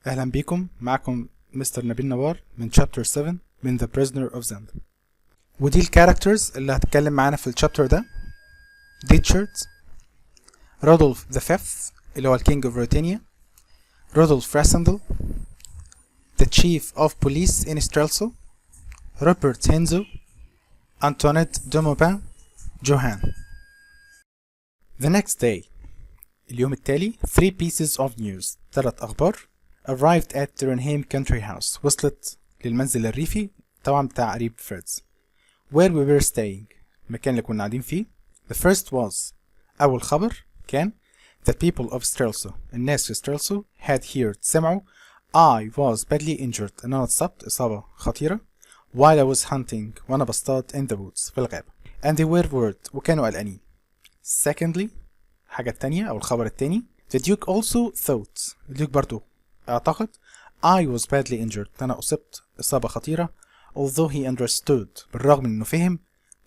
أهلا بيكم. معكم مستر نبيل نوار من Chapter 7 من The Prisoner of Zenda. ودي الكاركترز اللي هتكلم معانا في الشابتر ده. ديتشارد، رودولف ذا فيفث اللي هو الكينج اوف روتينيا، رودولف راسندل، The Chief of Police in Strelso، روبرت هينزو، أنطونيت دوموبان، جوهان. The next day، اليوم التالي، 3 pieces of news، 3 أخبار arrived at Turnham country house، وصلت للمنزل الريفي طبعا بتاع قريب فريدز where we were staying، المكان اللي كنا قاعدين فيه. The first was، أول خبر كان the people of Strelso، الناس في ستريلسو had heard، سمعوا I was badly injured، إن أنا اتصبت إصابة خطيرة while I was hunting، وأنا بصطاد in the woods، في الغابة. and they were worried، وكانوا قلقانين. Secondly، الحاجة التانية أو الخبر التاني the Duke also thought، الديوك برضو أعتقد I was badly injured، أنا أصبت إصابة خطيرة although he understood، بالرغم من إنه فهم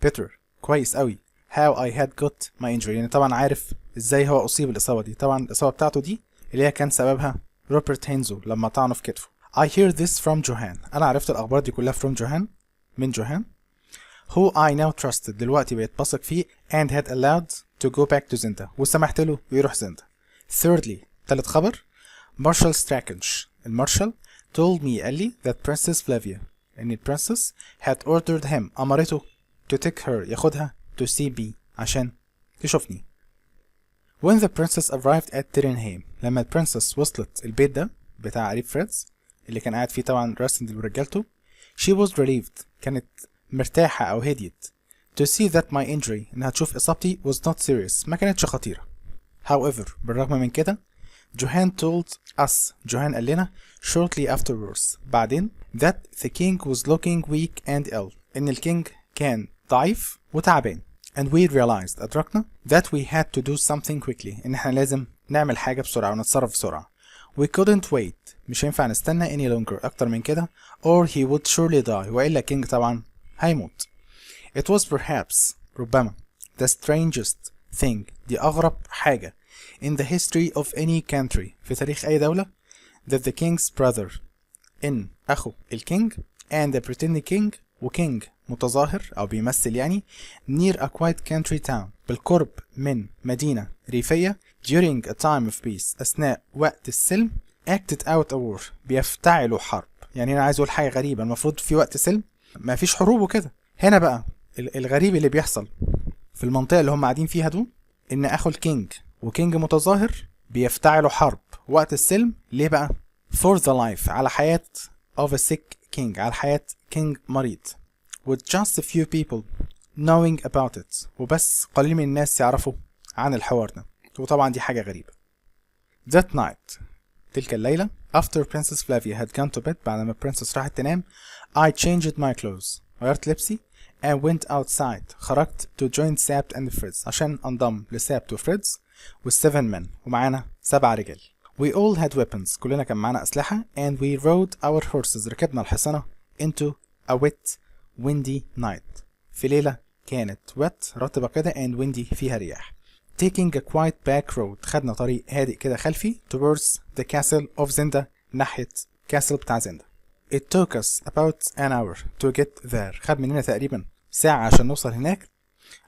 better، كويس قوي how I had got my injury، يعني طبعا عارف إزاي هو أصيب الإصابة دي. طبعا الإصابة بتاعته دي اللي هي كان سببها روبرت هينزو لما طعنه في كتفه. I hear this from Johan، أنا عرفت الأخبار دي كلها from Johan، من جوهان who I now trusted، دلوقتي بقيت بثق فيه and had allowed to go back to Zenda، وسمحت له يروح زندا. Thirdly، تالت خبر Marshal Strakensch، المارشال told me، قال لي that Princess Flavia، إن البرنسس had ordered him، أمرته to take her، ياخدها to see me، عشان تشوفني. When the princess arrived at Turnham، لما البرنسس وصلت البيت ده بتاع قريب فريدز اللي كان قاعد فيه طبعا راسندل ورجالته، she was relieved، كانت مرتاحة أو هديت to see that my injury، إنها تشوف إصابتي was not serious، ما كانتش خطيرة. However، بالرغم من كده Johan told us، جوهان قال لنا shortly afterwards، بعدين that the king was looking weak and ill، إن الكينج كان ضعيف وتعبان. and we realized، أدركنا that we had to do something quickly، إن إحنا لازم نعمل حاجة بسرعة ونتصرف بسرعة. we couldn't wait، مش هينفع نستنى any longer أكتر من كده or he would surely die، وإلا الكينج طبعا هيموت. it was perhaps، ربما the strangest thing، دي أغرب حاجة in the history of any country، في تاريخ أي دولة that the king's brother، إن أخو الكينج and the pretending king، وكينج متظاهر أو بيمثل يعني near a quiet country town، بالقرب من مدينة ريفية during a time of peace، أثناء وقت السلم acted out a war، بيفتعلوا حرب. يعني أنا عايز أقول حاجة غريبة، المفروض في وقت سلم ما فيش حروب وكده. هنا بقى الغريب اللي بيحصل في المنطقة اللي هم قاعدين فيها دول إن أخو الكينج وكينج متظاهر بيفتعلوا حرب وقت السلم. ليه بقى؟ for the life، على حياة of a sick king، على حياة كينج مريض. with just a few people knowing about it، وبس قليل من الناس يعرفوا عن الحوار ده، وطبعا دي حاجة غريبة. that night، تلك الليلة after Princess Flavia had gone to bed، بعد ما البرنسس راحت تنام I changed my clothes، غيرت لبسي and went outside، خرجت to join Sabt and Fritz، عشان انضم لسابت وفريدز with 7 men، ومعانا 7 رجال. we all had weapons، كلنا كان معانا أسلحة and we rode our horses، ركبنا الحصانة into a wet windy night، في ليلة كانت wet رطبة كده and windy فيها رياح. taking a quiet back road، خدنا طريق هادئ كده خلفي towards the castle of Zenda، ناحية كاسل بتاع زندا. it took us about an hour to get there، خد مننا تقريبا ساعة عشان نوصل هناك.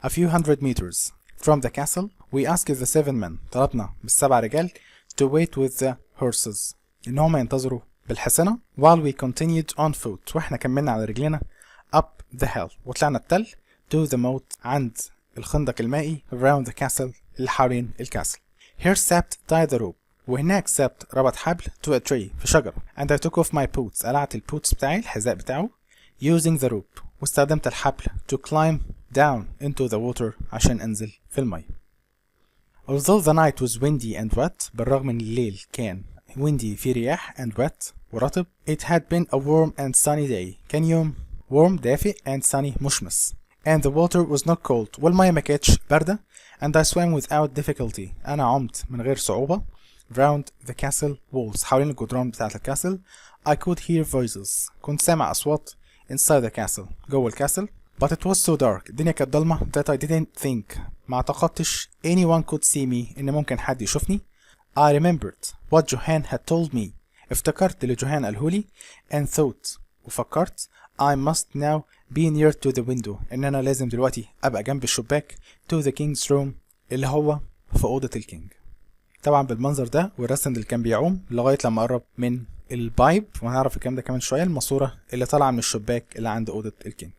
a few hundred meters from the castle we asked the 7 men، طلبنا بالسبع رجال to wait with the horses، إن هم ينتظروا بالحصنة while we continued on foot، وإحنا كملنا على رجلنا up the hill، وطلعنا التل to the moat، عند الخندق المائي around the castle، اللي حوالين الكاسل. here Sabt tied the rope، وهناك سابت ربط حبل to a tree، في شجرة. and I took off my boots، قلعت البوتس بتاعي، الحذاء بتاعه using the rope، واستخدمت الحبل to climb down into the water، عشان أنزل في المي. although the night was windy and wet، بالرغم من الليل كان windy في رياح and wet ورطب، it had been a warm and sunny day، كان يوم warm دافئ and sunny مشمس. and the water was not cold، والمية ما كانتش باردة. and I swam without difficulty، أنا عمت من غير صعوبة round the castle walls، حوالين الجدران بتاعة الكاسل. I could hear voices، كنت سامع أصوات inside the castle، جوه الكاسل. but it was so dark، الدنيا كانت ضلمة that I didn't think، ما اعتقدتش anyone could see me، إن ممكن حد يشوفني. I remembered what Johan had told me، افتكرت اللي جوهان قالهولي and thought وفكرت I must now be near to the window ان انا لازم دلوقتي ابقى جنب الشباك to the king's room اللي هو في اوضة الكينج. طبعا بالمنظر ده والرسم اللي كان بيعوم لغاية لما قرب من البايب، وهنعرف الكلام ده كمان شوية، الماسورة اللي طالعة من الشباك اللي عند اوضة الكينج.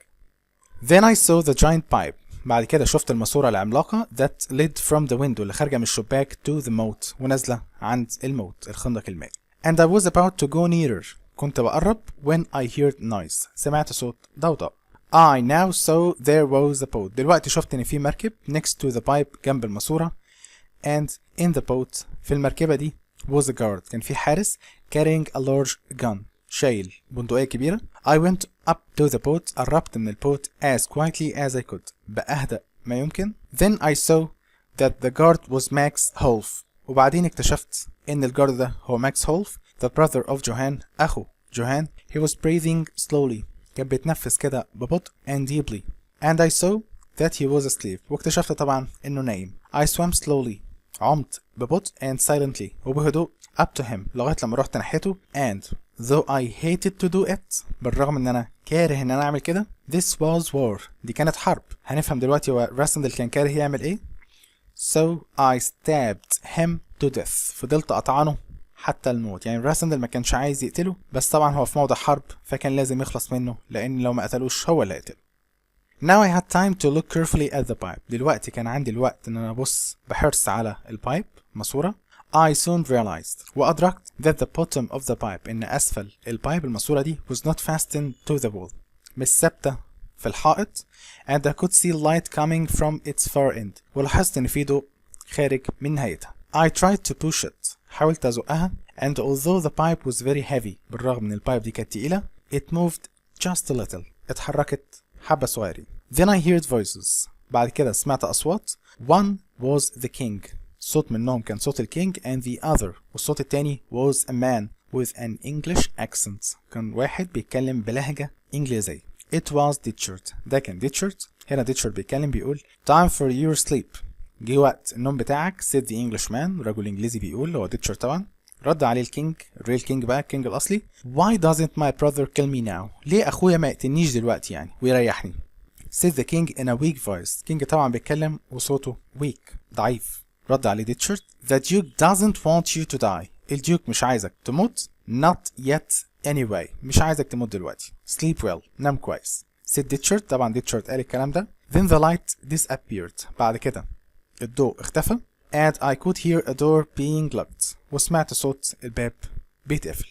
Then I saw the giant pipe. بعد كده شفت الماسورة العملاقة that led from the window اللي خارجة من الشباك to the moat ونازلة عند الموت الخندق المائي. And I was about to go nearer. كنت بقرب when I heard noise. سمعت صوت ضوضاء. I now saw there was a boat. دلوقتي شفت ان في مركب next to the pipe جنب الماسورة. And in the boat في المركبة دي was a guard. كان في حارس carrying a large gun. شايل بندقية كبيرة. I went up to the boat. قربت من البوت as quietly as I could. بأهدأ ما يمكن. Then I saw that the guard was Max Holf. وبعدين اكتشفت ان الجارد ده هو ماكس هولف the brother of جوهان اخو جوهان. He was breathing slowly. كان بيتنفس كده ببطء and deeply. And I saw that he was asleep. واكتشفت طبعا انه نايم. I swam slowly. عمت ببطء and silently وبهدوء up to him لغاية لما رحت ناحيته. And though I hated to do it بالرغم ان انا كاره ان انا اعمل كده this was war. دي كانت حرب. هنفهم دلوقتي هو راسندل كان كاره يعمل ايه. So I stabbed him to death. فضلت أطعنه حتى الموت. يعني راسندل ما كانش عايز يقتله، بس طبعا هو في موضع حرب فكان لازم يخلص منه لأن لو ما قتلوش هو اللي هيقتله. Now I had time to look carefully at the pipe. دلوقتي كان عندي الوقت إن أنا أبص بحرص على البايب ماسورة. I soon realized وأدركت that the bottom of the pipe إن أسفل البايب الماسورة دي was not fastened to the wall. مش ثابتة في الحائط. and I could see light coming from its far end. ولاحظت إن في ضوء خارج من نهايتها. I tried to push it. حاولت أزقها. and although the pipe was very heavy بالرغم إن البايب دي كانت تقيلة it moved just a little. اتحركت حبة صغيرين. Then I heard voices. بعد كده سمعت أصوات. One was the king. صوت منهم كان صوت الكينج and the other. والصوت التاني was a man with an English accent. كان واحد بيتكلم بلهجة إنجليزية. It was Ditchard. ده كان Ditchard. هنا Ditchard بيتكلم بيقول time for your sleep. جه وقت النوم بتاعك. said the Englishman. رجل إنجليزي بيقول هو Ditchard طبعا. رد عليه الكينج الريل كينج بقى الكينج الأصلي. Why doesn't my brother kill me now? ليه أخويا ما يقتلنيش دلوقتي يعني ويريحني؟ said the king in a weak voice. كينج طبعا بيتكلم وصوته weak ضعيف. رد عليه Ditchard. The Duke doesn't want you to die. الديوك مش عايزك تموت. Not yet anyway. مش عايزك تموت دلوقتي. Sleep well. نام كويس. said Ditchard. طبعا Ditchard قال الكلام ده. Then the light disappeared. بعد كده الضوء اختفى. And I could hear a door being locked. وسمعت صوت الباب بيتقفل.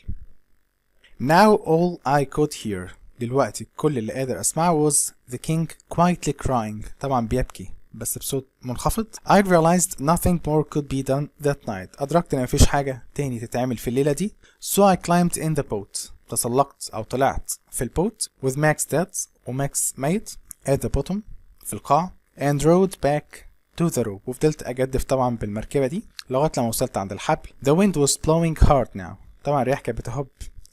Now all I could hear. دلوقتي كل اللي قادر اسمعه was the king quietly crying. طبعا بيبكي بس بصوت منخفض. I realized nothing more could be done that night. أدركت إن مفيش حاجة تاني تتعمل في الليلة دي. So I climbed in the boat. تسلقت أو طلعت في البوت with Max dead وماكس ميت at the bottom في القاع and rowed back to the rope. وفضلت أجدف طبعا بالمركبة دي لغاية لما وصلت عند الحبل. The wind was blowing hard now. طبعا الرياح كانت بتهب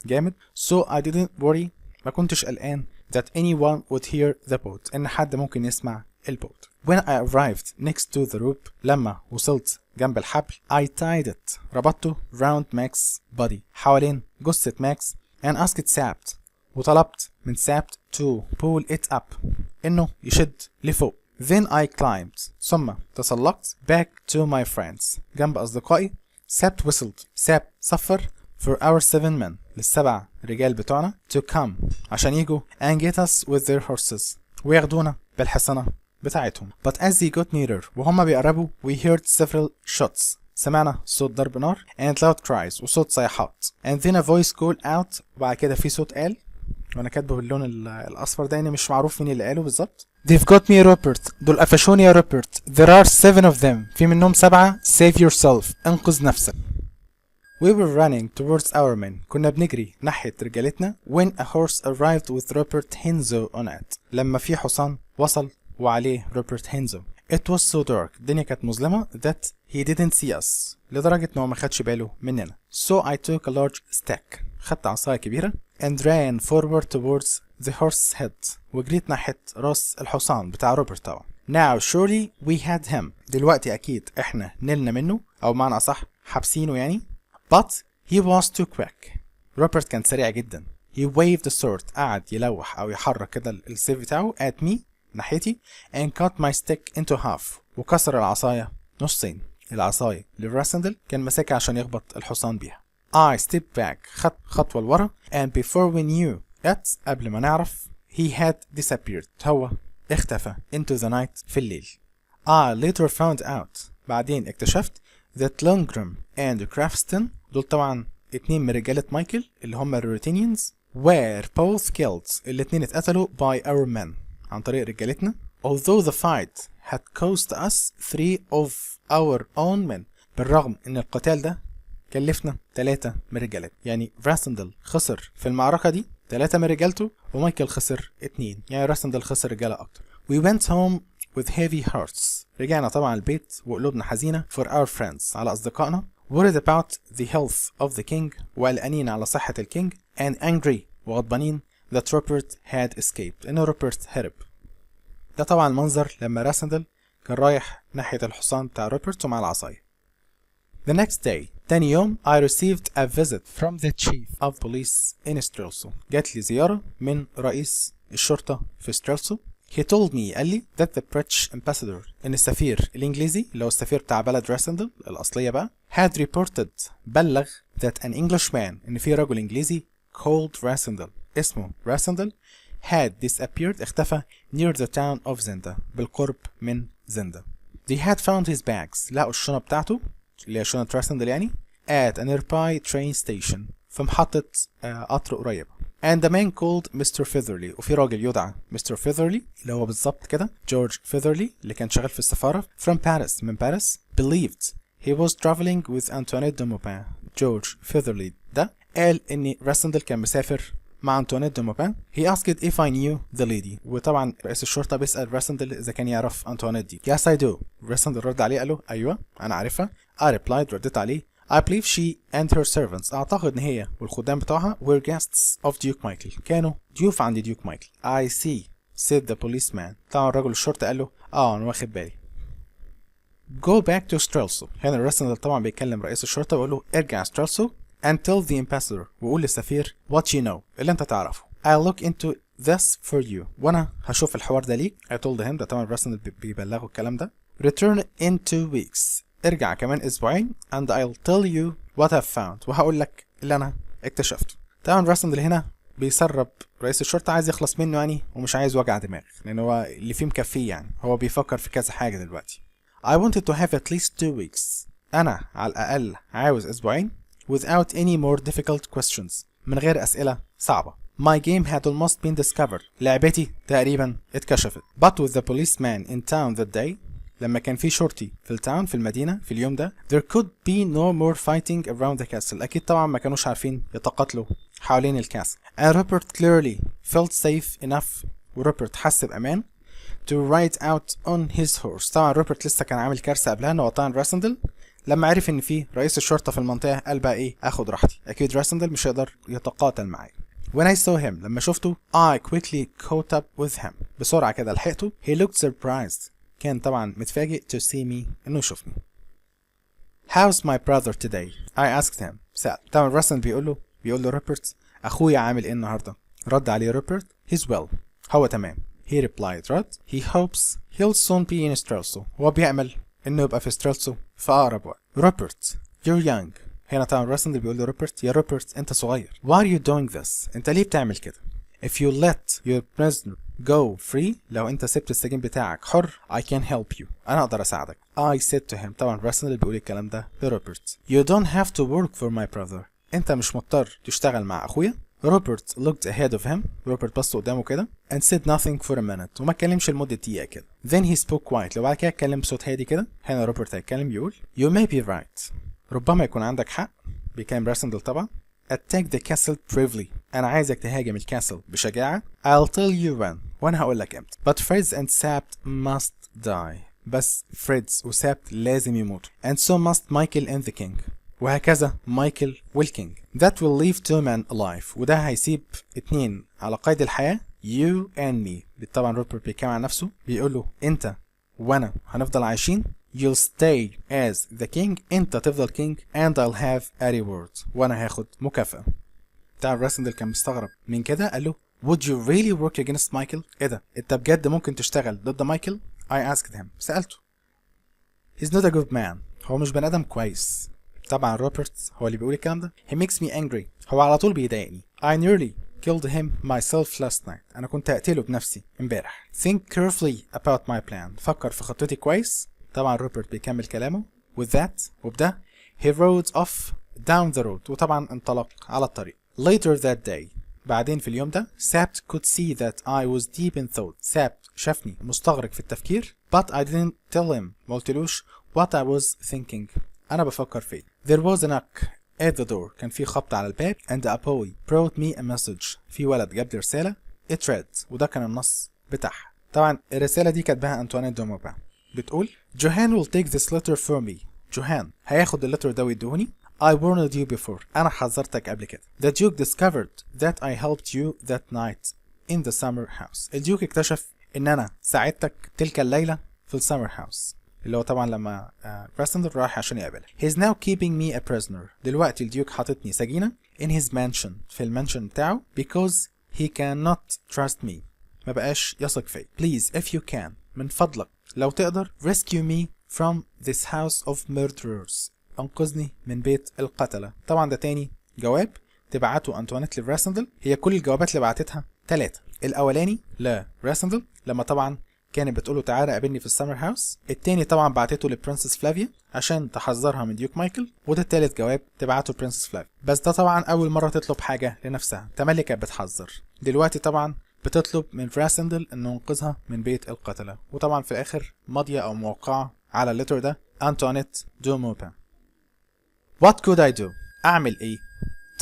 جامد. So I didn't worry. ما كنتش قلقان that anyone would hear the boat. إن حد ممكن يسمع البوت. When I arrived next to the rope. لما وصلت جنب الحبل I tied it. ربطته round Max's body. حوالين جثة ماكس and asked سابت. وطلبت من سابت to pull it up. إنه يشد لفوق. Then I climbed. ثم تسلقت back to my friends. جنب أصدقائي. سابت whistled. سابت صفر for our 7 men. للسبع رجال بتوعنا to come. عشان يجوا and get us with their horses. وياخدونا بالحصنة بتاعتهم. But as they got nearer وهم بيقربوا we heard several shots. سمعنا صوت ضرب نار and loud cries وصوت صيحات. And then a voice called out. وبعد كده في صوت قال وانا كاتبه باللون الاصفر ده يعني مش معروف مين اللي قاله بالظبط. They've got me Rupert. دول قفشوني يا روبرت. There are 7 of them. في منهم 7. Save yourself. انقذ نفسك. We were running towards our men. كنا بنجري ناحية رجالتنا when a horse arrived with Rupert Henzo on it. لما في حصان وصل وعليه روبرت هينزو. It was so dark. الدنيا كانت مظلمة that he didn't see us. لدرجة إنه ما خدش باله مننا. So I took a large stick. خدت عصاية كبيرة and ran forward towards the horse's head. وجريت ناحية راس الحصان بتاع روبرت طبعا. Now surely we had him. دلوقتي أكيد إحنا نلنا منه أو معنى أصح حابسينه يعني. But he was too quick. روبرت كان سريع جدا. he waved the sword قعد يلوح أو يحرك كده السيف بتاعه at me ناحيتي and cut my stick into half وكسر العصاية نصين. العصاية اللي راسندل كان ماسكها عشان يخبط الحصان بيها. I stepped back خط خطوة لورا and before we knew it قبل ما نعرف he had disappeared هو اختفى into the night في الليل. I later found out بعدين اكتشفت that Lundgren and Craftston دول طبعا اتنين من رجالة مايكل اللي هم الروتينيانز were both killed الاتنين اتقتلوا by our men عن طريق رجالتنا. although the fight had cost us 3 of our own men بالرغم ان القتال ده كلفنا 3 من رجالتنا. يعني راسندل خسر في المعركة دي 3 من رجالته ومايكل خسر 2 يعني راسندل خسر رجالة اكتر. we went home with heavy hearts رجعنا طبعا البيت وقلوبنا حزينة for our friends على أصدقائنا worried about the health of the king وقلقانين على صحة الكينج and angry وغضبانين that Robert had escaped إن روبرت هرب. ده طبعا المنظر لما راسندل كان رايح ناحية الحصان بتاع روبرت ومع العصاية. The next day تاني يوم I received a visit from the chief of police in Strelso جات لي زيارة من رئيس الشرطة في ستريلسو. He told me قال لي that the British ambassador إن السفير الإنجليزي اللي هو السفير بتاع بلد راسندل الأصلية بقى had reported بلغ that an Englishman إن في رجل إنجليزي called Rasendal اسمه راسندل had disappeared اختفى near the town of Zenda بالقرب من زندا. They had found his bags لقوا الشنطة بتاعته اللي هي شنطة راسندل يعني at a nearby train station في محطة قطر قريبة. and the man called Mr. Featherly وفي راجل يدعى Mr. Featherly اللي هو بالظبط كده جورج Featherly اللي كان شغال في السفارة from Paris من باريس believed he was traveling with Antoinette de Maupin. جورج Featherly ده قال إن راسندل كان مسافر مع أنطوانيت دو موبان. he asked if I knew the lady وطبعا رئيس الشرطة بيسأل راسندل إذا كان يعرف أنطوانيت دي. yes I do. راسندل رد عليه قال له أيوة أنا عارفها. I replied ردت عليه I believe she and her servants أعتقد إن هي والخدام بتوعها were guests of Duke Michael كانوا ضيوف عند ديوك مايكل. I see said the policeman. طبعا رجل الشرطة قال له أنا واخد بالي. go back to Strelso. هنا راسندل طبعا بيكلم رئيس الشرطة ويقول له ارجع Strelso and tell the ambassador وقول للسفير what you know اللي انت تعرفه. I'll look into this for you وانا هشوف الحوار ده ليك. I told him ده طبعا راسندل بيبلغه الكلام ده. return in 2 weeks ارجع كمان اسبوعين and I'll tell you what I've found وهقول لك اللي انا اكتشفته. طبعا راسندل هنا بيسرب رئيس الشرطة عايز يخلص منه يعني ومش عايز وجع دماغ لان هو اللي فيه مكفيه يعني هو بيفكر في كذا حاجة دلوقتي. I wanted to have at least 2 weeks انا على الاقل عاوز اسبوعين without any more difficult questions من غير اسئلة صعبة. My game had almost been discovered لعبتي تقريبا اتكشفت. But with the policeman in town that day لما كان في شرطي في التاون في المدينة في اليوم ده there could be no more fighting around the castle. أكيد طبعا ما كانوش عارفين يتقاتلوا حوالين الكاسل. And Robert clearly felt safe enough وروبرت حس بأمان to ride out on his horse. طبعا روبرت لسه كان عامل كارثة قبلها إنه طبعا راسندل لما عرف إن في رئيس الشرطة في المنطقة قال بقى إيه أخد راحتي أكيد راسندل مش هيقدر يتقاتل معايا. When I saw him لما شفته I quickly caught up with him بسرعة كده لحقته. He looked surprised كان طبعا متفاجئ to see me إنه يشوفني. How's my brother today? I asked him. سأل طبعا راسندل بيقول له روبرت أخويا عامل إيه النهاردة؟ رد عليه روبرت he's well هو تمام. He replied رد he hopes he'll soon be in Strelso هو بيأمل إنه يبقى في ستريلسو في أقرب وقت. روبرت you're young. هنا طبعا راسندل بيقول له روبرت يا روبرت أنت صغير. Why are you doing this? أنت ليه بتعمل كده؟ If you let your prisoner go free لو أنت سبت السجين بتاعك حر I can help you أنا أقدر أساعدك. I said to him طبعا راسندل بيقول الكلام ده لروبرت You don't have to work for my brother أنت مش مضطر تشتغل مع أخويا. روبرت looked ahead of him روبرت بص قدامه كده and said nothing for a minute وما اتكلمش لمدة دقيقة كده. Then he spoke quietly وبعد كده اتكلم بصوت هادي كده. هنا روبرت هيتكلم يقول You may be right ربما يكون عندك حق. بيكلم راسندل طبعا. Attack the castle bravely أنا عايزك تهاجم الكاسل بشجاعة. I'll tell you when وأنا هقول لك امتى. But Fritz and Sapt must die بس فريدز وسابت لازم يموتوا. And so must Michael and the king وهكذا مايكل والكينج. That will leave 2 men alive وده هيسيب 2 على قيد الحياة. You and me طبعا روبرت بيتكلم عن نفسه بيقول له أنت وأنا هنفضل عايشين. You'll stay as the king أنت تفضل king and I'll have a reward وأنا هاخد مكافأة. بتاع راسندل كان مستغرب من كده، قال له would you really work against Michael؟ ايه ده، انت بجد ممكن تشتغل ضد مايكل؟ I asked him، سألته. he's not a good man، هو مش بني ادم كويس. طبعا روبرت هو اللي بيقول الكلام ده. he makes me angry، هو على طول بيضايقني. I nearly killed him myself last night، انا كنت هقتله بنفسي امبارح. think carefully about my plan، فكر في خطتي كويس. طبعا روبرت بيكمل كلامه. with that، وبده he rode off down the road، وطبعا انطلق على الطريق. later that day، بعدين في اليوم ده سابت could see that I was deep in thought، سابت شافني مستغرق في التفكير. but I didn't tell him، ما قلتلوش what I was thinking، انا بفكر فيه. there was a knock at the door، كان في خبط على الباب. and a boy brought me a message، في ولد جاب لي رسالة. it read، وده كان النص بتاعها. طبعا الرسالة دي كاتباها أنطوانيت دو موبان، بتقول جوهان will take this letter for me، جوهان هياخد اللتر ده ويدهوني. I warned you before، أنا حذرتك قبل كده. The Duke discovered that I helped you that night in the summer house، الديوك اكتشف إن أنا ساعدتك تلك الليلة في السمر هاوس، اللي هو طبعا لما راسندل راح عشان يقابلها. He's now keeping me a prisoner، دلوقتي الديوك حاططني سجينة in his mansion، في المانشن بتاعه. because he cannot trust me، ما بقاش يثق فيا. please if you can، من فضلك لو تقدر rescue me from this house of murderers، انقذني من بيت القتلة. طبعا ده تاني جواب تبعته أنطوانيت لراسندل. هي كل الجوابات اللي بعتتها 3. الأولاني لراسندل لما طبعا كانت بتقوله تعالى قابلني في السمر هاوس. التاني طبعا بعتته لبرنسس فلافيا عشان تحذرها من ديوك مايكل. وده التالت جواب تبعته لبرنسس فلافيا. بس ده طبعا أول مرة تطلب حاجة لنفسها، تملي كانت بتحذر، دلوقتي طبعا بتطلب من راسندل إنه ينقذها من بيت القتلة. وطبعا في الآخر ماضية أو موقعة على اللتر ده أنطوانيت دو موبان. What could I do؟ أعمل إيه؟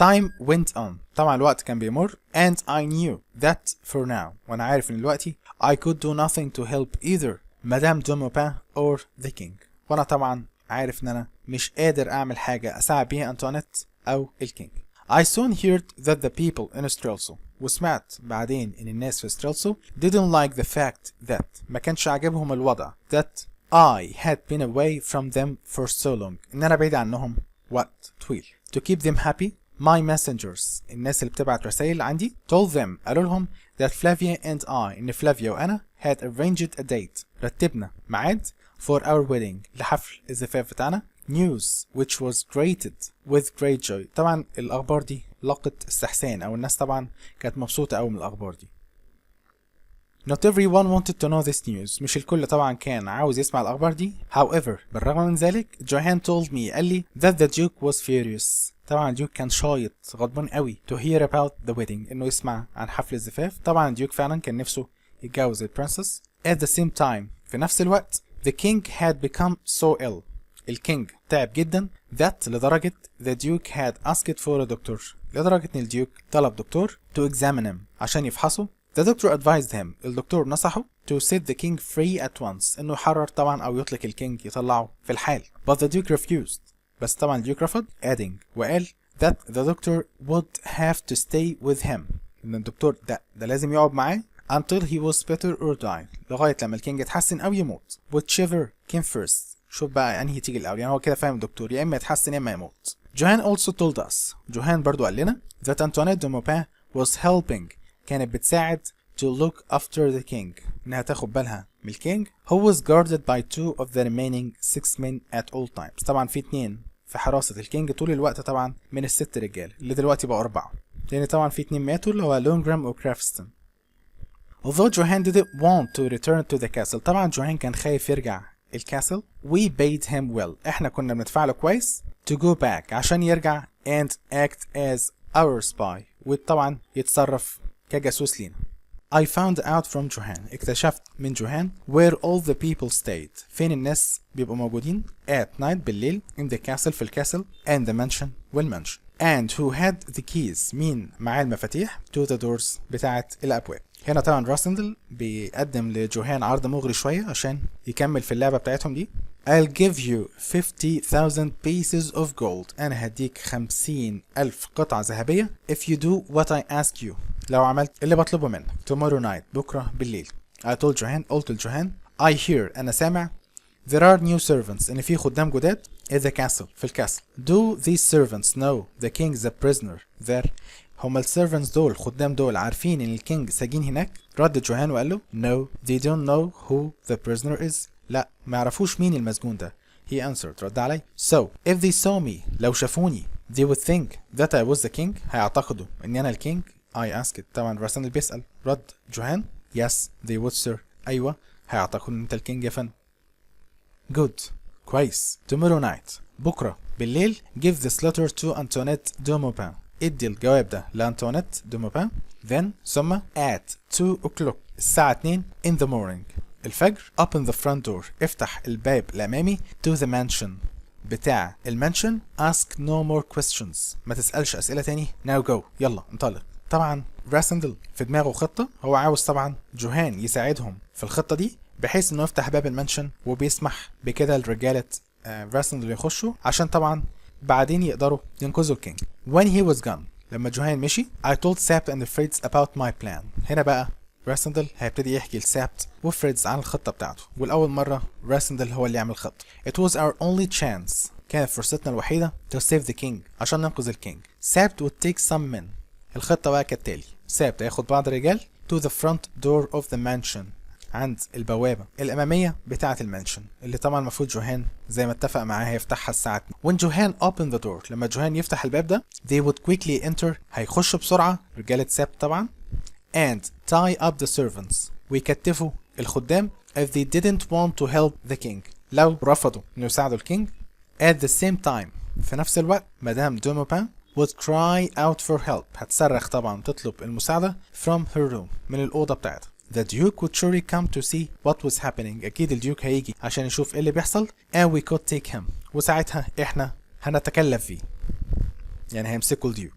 Time went on، طبعا الوقت كان بيمر. and I knew that for now، وأنا عارف إن دلوقتي I could do nothing to help either مدام دو موبان or the king، وأنا طبعا عارف إن أنا مش قادر أعمل حاجة أساعد بيها أنطوانيت أو الكينج. I soon heard that the people in Strelso، وسمعت بعدين إن الناس في ستريلسو didn't like the fact that، ما كانش عاجبهم الوضع that I had been away from them for so long، إن أنا بعيد عنهم وقت طويل. To keep them happy my messengers، الناس اللي بتبعت رسائل عندي told them، قالوا لهم that Flavia and I، إن فلافيا وأنا had arranged a date، رتبنا ميعاد for our wedding، لحفل الزفاف بتاعنا. news which was greeted with great joy، طبعا الأخبار دي لقت استحسان أو الناس طبعا كانت مبسوطة أوي من الأخبار دي. Not everyone wanted to know this news، مش الكل طبعا كان عاوز يسمع الأخبار دي. However، بالرغم من ذلك جوهان told me، قال لي that the Duke was furious، طبعا الديوك كان شايط غضبان قوي to hear about the wedding، إنه يسمع عن حفل الزفاف. طبعا الديوك فعلا كان نفسه يتجوز البرنسس. At the same time، في نفس الوقت the king had become so ill، الكينج تعب جدا. that لدرجة the Duke had asked for a doctor، لدرجة إن الديوك طلب دكتور to examine him، عشان يفحصه. The doctor advised him، الدكتور نصحه to set the king free at once، إنه يحرر طبعا أو يطلق الكينج يطلعه في الحال. But the Duke refused، بس طبعا الديوك رفض. adding، وقال that the doctor would have to stay with him، إن الدكتور ده لازم يقعد معاه until he was better or die، لغاية لما الكينج يتحسن أو يموت. whichever came first، شوف بقى أنهي تيجي الأول، يعني هو كده فاهم الدكتور يا إما يتحسن يا إما يموت. جوهان also told us، جوهان برضو قال لنا that Antoinette de Maupin was helping، كانت بتساعد to look after the king، إنها تاخد بالها من الكينج who was guarded by 2 of the remaining 6 men at all times. طبعا في 2 في حراسة الكينج طول الوقت طبعا من ال6 رجال اللي دلوقتي بقوا 4، لأن طبعا في 2 ماتوا اللي هو لونجرام وكرافستون. Although Johan didn't want to return to the castle، طبعا جوهان كان خايف يرجع الكاسل. we paid him well، احنا كنا بندفع له كويس to go back، عشان يرجع and act as our spy، وطبعا يتصرف كجاسوس لينا. I found out from Johan، اكتشفت من جوهان where all the people stayed، فين الناس بيبقوا موجودين at night بالليل in the castle في الكاسل and the mansion والمانشن and who had the keys، مين معاه المفاتيح to the doors بتاعت الأبواب. هنا طبعا راسندل بيقدم لجوهان عرض مغري شوية عشان يكمل في اللعبة بتاعتهم دي. I'll give you 50,000 pieces of gold، أنا هديك 50,000 قطعة ذهبية if you do what I ask you، لو عملت اللي بطلبه منك tomorrow night، بكرة بالليل. I told جوهان، قلت لجوهان I hear، أنا سامع there are new servants، إن في خدام جداد at the castle في الكاسل. Do these servants know the king is a prisoner there؟ هما السيرفنتس دول الخدام دول عارفين ان الكينج ساجين هناك؟ رد جوهان وقال له no they don't know who the prisoner is. لا ما يعرفوش مين المسجون ده. he answered رد علي so if they saw me لو شافوني they would think that I was the king هيعتقدوا اني انا الكينج. I asked طبعا راسندل بيسأل. رد جوهان yes they would sir ايوه هيعتقدوا ان انت الكينج يا فندم. good كويس. tomorrow night بكره بالليل give this letter to Antoinette de Maupin ادي الجواب ده لأنطوانيت دو موبان. then ثم at 2 o'clock الساعة 2 in the morning الفجر open the front door افتح الباب الأمامي to the mansion بتاع المانشن. ask no more questions ما تسألش أسئلة تاني. now go يلا انطلق. طبعا راسندل في دماغه خطة. هو عاوز طبعا جوهان يساعدهم في الخطة دي بحيث انه يفتح باب المانشن وبيسمح بكده لرجالة راسندل يخشوا عشان طبعا بعدين يقدروا ينقذوا الكينج. when he was gone لما جوهان مشي I told Sapt and the Fritz about my plan. هنا بقى راسندل هيبتدي يحكي لسابت وفريدز عن الخطة بتاعته. والأول مرة راسندل هو اللي يعمل خطة. it was our only chance كانت فرصتنا الوحيدة to save the king عشان ننقذ الكينج. Sapt would take some men. الخطة بقى كالتالي. سابت هياخد بعض الرجال to the front door of the mansion عند البوابة الأمامية بتاعة المانشن اللي طبعا المفروض جوهان زي ما اتفق معاه هيفتحها الساعة 2. when جوهان opened the door لما جوهان يفتح الباب ده they would quickly enter هيخشوا بسرعة رجالة سابت طبعا and tie up the servants ويكتفوا الخدام if they didn't want to help the king لو رفضوا انه يساعدوا الكينج. at the same time في نفس الوقت مدام دو موبان would cry out for help هتصرخ طبعا تطلب المساعدة from her room من الأوضة بتاعتها. The Duke would surely come to see what was happening. أكيد الديوك هيجي عشان يشوف إيه اللي بيحصل. and we could take him. وساعتها إحنا هنتكلف فيه. يعني هيمسكوا الديوك.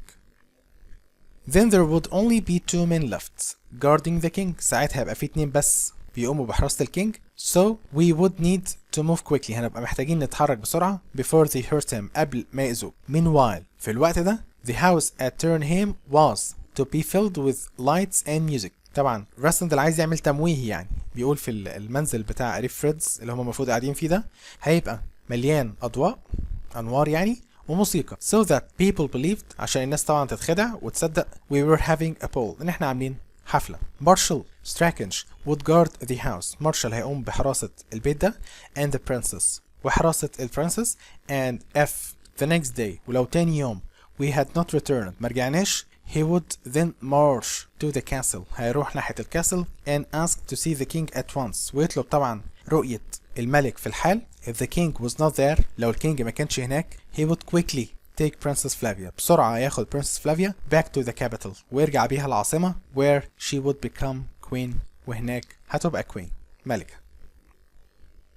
Then there would only be 2 men left guarding the king. ساعتها هيبقى في 2 بس بيقوموا بحراسة الكينج. So we would need to move quickly. هنبقى محتاجين نتحرك بسرعة before they hurt him قبل ما يأذوه. Meanwhile في الوقت ده the house at Turnham was to be filled with lights and music. طبعا راسندل عايز يعمل تمويه يعني بيقول في المنزل بتاع قريب فريدز اللي هم المفروض قاعدين فيه ده هيبقى مليان أضواء أنوار يعني وموسيقى so that people believed عشان الناس طبعا تتخدع وتصدق we were having a ball إن إحنا عاملين حفلة. Marshal Strachange would guard the house. مارشال هيقوم بحراسة البيت ده and the princess وحراسة البرنسس and if the next day ولو تاني يوم we had not returned مرجعناش he would then march to the castle هيروح ناحية الكاسل and ask to see the king at once ويطلب طبعا رؤية الملك في الحال. if the king was not there لو الكينج ما كانش هناك he would quickly take Princess Flavia بسرعة ياخد Princess Flavia back to the capital ويرجع بيها العاصمة where she would become queen وهناك هتبقى queen ملكة.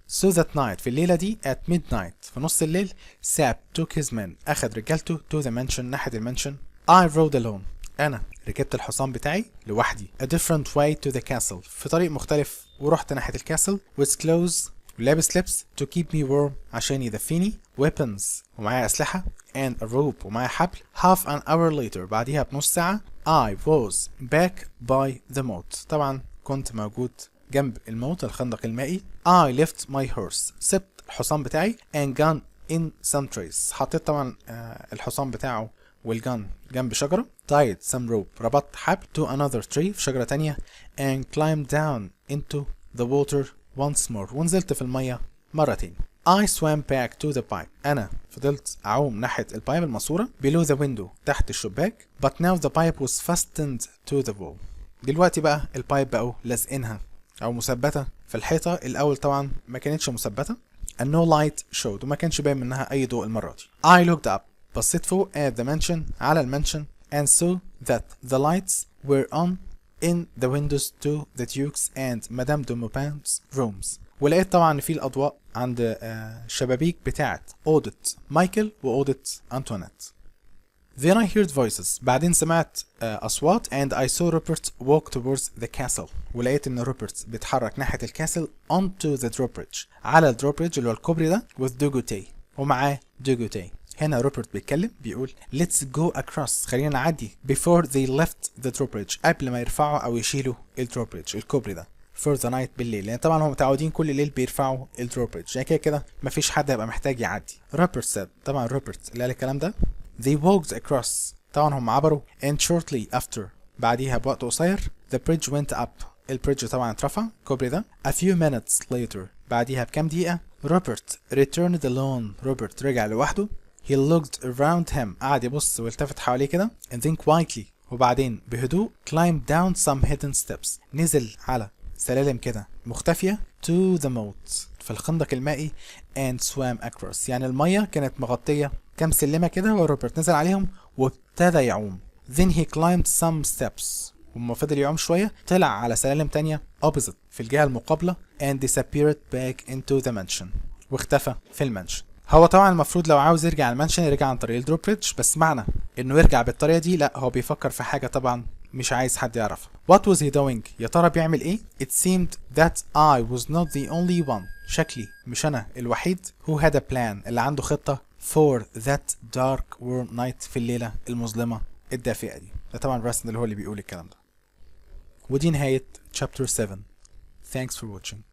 So that night في الليلة دي at midnight في نص الليل Sap took his men أخذ رجالته to the mansion ناحية المنشن. I rode alone أنا ركبت الحصان بتاعي لوحدي a different way to the castle في طريق مختلف ورحت ناحية الكاسل with clothes ولابس لبس to keep me warm عشان يدفيني weapons ومعايا أسلحة and a rope ومعايا حبل. half an hour later بعديها بنص ساعة I was back by the moat طبعا كنت موجود جنب الموت الخندق المائي. I left my horse سبت الحصان بتاعي and gone in some trees حطيت طبعا الحصان بتاعه والجان جنب شجرة. tied some rope ربطت حبل to another tree في شجرة تانية and climbed down into the water once more ونزلت في المية مرة تاني. I swam back to the pipe أنا فضلت أعوم ناحية البايب الماسورة below the window تحت الشباك but now the pipe was fastened to the wall دلوقتي بقى البايب بقوا لازقينها أو مثبتة في الحيطة. الأول طبعا ما كانتش مثبتة and no light showed وما كانش باين منها أي ضوء المرة دي. I looked up بصيت فوق at the mansion على المانشن and saw that the lights were on in the windows to the Duke's and Madame de Maupin's rooms ولقيت طبعا في الأضواء عند الشبابيك بتاعت أوضة مايكل وأوضة أنطوانيت. Then I heard voices بعدين سمعت أصوات and I saw Rupert walk towards the castle ولقيت إن روبرت بيتحرك ناحية الكاسل onto the drawbridge على الدروبريدج اللي هو الكوبري ده with دوغوتي ومعاه دوغوتي. هنا روبرت بيتكلم بيقول let's go across خلينا نعدي before they left the drawbridge قبل ما يرفعوا أو يشيلوا الدروبريدج الكوبري ده for the night بالليل لأن طبعا هم متعودين كل ليل بيرفعوا الدروبريدج يعني كده مفيش حد هيبقى محتاج يعدي. روبرت said طبعا روبرت اللي قال الكلام ده they walked across طبعا هم عبروا and shortly after بعديها بوقت قصير the bridge went up البريدج طبعا اترفع الكوبري ده. a few minutes later بعديها بكام دقيقة روبرت returned alone روبرت رجع لوحده. he looked around him قعد يبص والتفت حواليه كده and then quietly وبعدين بهدوء climbed down some hidden steps نزل على سلالم كده مختفية to the moat في الخندق المائي and swam across يعني المية كانت مغطية كام سلمة كده وروبرت نزل عليهم وابتدى يعوم. then he climbed some steps وما فضل يعوم شوية طلع على سلالم تانية opposite في الجهة المقابلة and disappeared back into the mansion واختفى في المنشن. هو طبعا المفروض لو عاوز يرجع المنشن يرجع عن طريق الدروبريدج بس معنى انه يرجع بالطريقة دي لا هو بيفكر في حاجة طبعا مش عايز حد يعرفها. what was he doing يا ترى بيعمل ايه؟ it seemed that I was not the only one شكلي مش انا الوحيد who had a plan اللي عنده خطة for that dark warm night في الليلة المظلمة الدافئة دي. ده طبعا راسن اللي هو اللي بيقول الكلام ده. ودي نهاية Chapter 7. Thanks for watching.